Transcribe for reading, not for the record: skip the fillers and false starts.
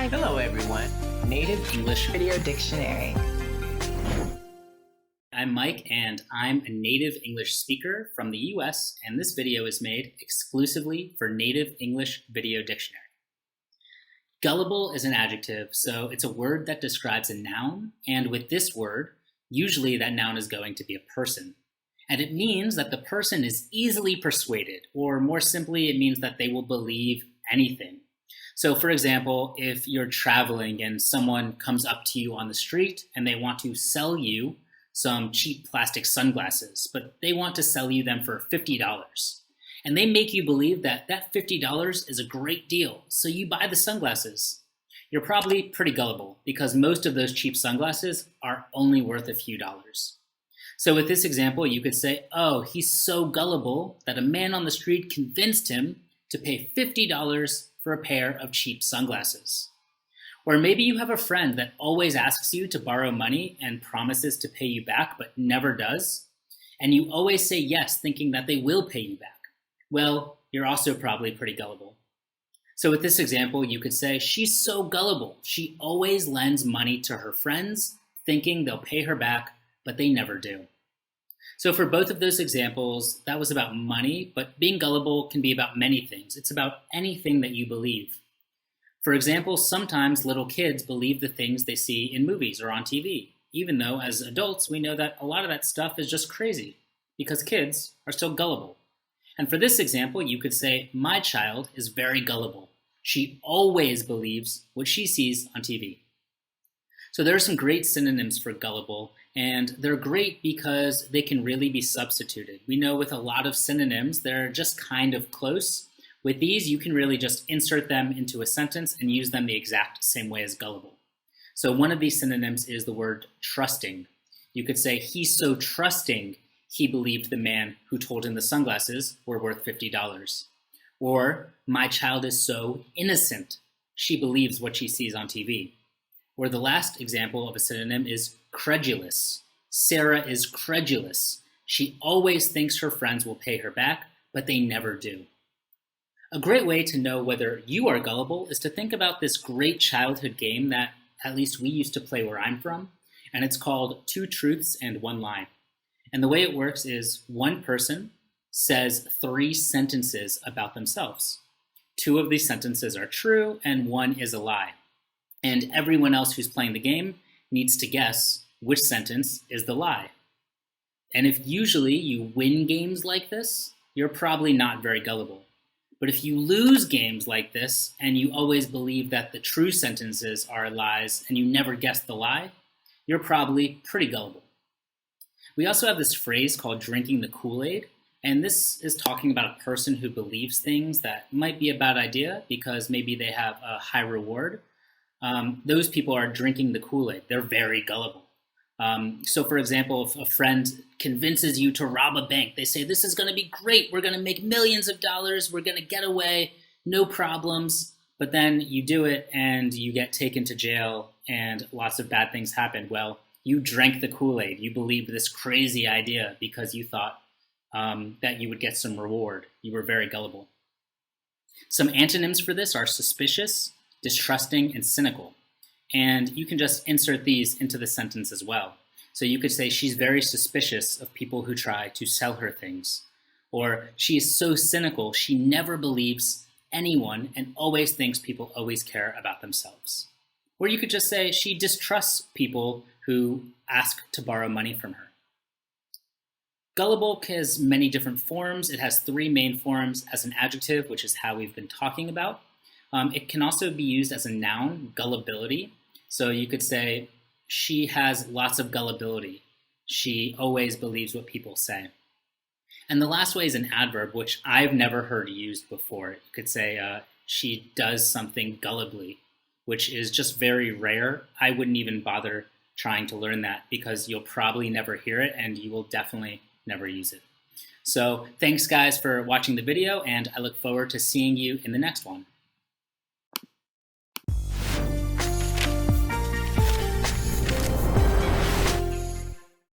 Hello everyone. Native English Video Dictionary. I'm Mike and I'm a native English speaker from the US, and this video is made exclusively for Native English Video Dictionary. Gullible is an adjective, so it's a word that describes a noun, and with this word, usually that noun is going to be a person. And it means that the person is easily persuaded, or more simply, it means that they will believe anything. So for example, if you're traveling and someone comes up to you on the street and they want to sell you some cheap plastic sunglasses, but they want to sell you them for $50. And they make you believe that that $50 is a great deal, so you buy the sunglasses. You're probably pretty gullible because most of those cheap sunglasses are only worth a few dollars. So with this example, you could say, oh, he's so gullible that a man on the street convinced him to pay $50 for a pair of cheap sunglasses. Or maybe you have a friend that always asks you to borrow money and promises to pay you back but never does, and you always say yes thinking that they will pay you back. Well, you're also probably pretty gullible. So with this example, you could say, she's so gullible. She always lends money to her friends thinking they'll pay her back, but they never do. So for both of those examples, that was about money, but being gullible can be about many things. It's about anything that you believe. For example, sometimes little kids believe the things they see in movies or on TV, even though as adults we know that a lot of that stuff is just crazy, because kids are still gullible. And for this example, you could say, my child is very gullible. She always believes what she sees on TV. So there are some great synonyms for gullible, and they're great because they can really be substituted. We know with a lot of synonyms, they're just kind of close. With these, you can really just insert them into a sentence and use them the exact same way as gullible. So one of these synonyms is the word trusting. You could say, he's so trusting, he believed the man who told him the sunglasses were worth $50. Or, my child is so innocent, she believes what she sees on TV. Or the last example of a synonym is credulous. Sarah is credulous. She always thinks her friends will pay her back, but they never do. A great way to know whether you are gullible is to think about this great childhood game that at least we used to play where I'm from, and it's called Two Truths and One Lie. And the way it works is one person says 3 sentences about themselves. 2 of these sentences are true and 1 is a lie. And everyone else who's playing the game needs to guess which sentence is the lie. And if usually you win games like this, you're probably not very gullible. But if you lose games like this and you always believe that the true sentences are lies and you never guess the lie, you're probably pretty gullible. We also have this phrase called drinking the Kool-Aid, and this is talking about a person who believes things that might be a bad idea because maybe they have a high reward. Those people are drinking the Kool-Aid. They're very gullible. So for example, if a friend convinces you to rob a bank, they say, this is going to be great. We're going to make millions of dollars. We're going to get away. No problems. But then you do it and you get taken to jail and lots of bad things happen. Well, you drank the Kool-Aid. You believed this crazy idea because you thought that you would get some reward. You were very gullible. Some antonyms for this are suspicious, distrusting, and cynical. And you can just insert these into the sentence as well. So you could say she's very suspicious of people who try to sell her things. Or she is so cynical, she never believes anyone and always thinks people always care about themselves. Or you could just say she distrusts people who ask to borrow money from her. Gullible has many different forms. It has 3 main forms as an adjective, which is how we've been talking about. It can also be used as a noun, gullibility. So you could say, she has lots of gullibility. She always believes what people say. And the last way is an adverb, which I've never heard used before. You could say, she does something gullibly, which is just very rare. I wouldn't even bother trying to learn that because you'll probably never hear it and you will definitely never use it. So thanks guys for watching the video, and I look forward to seeing you in the next one.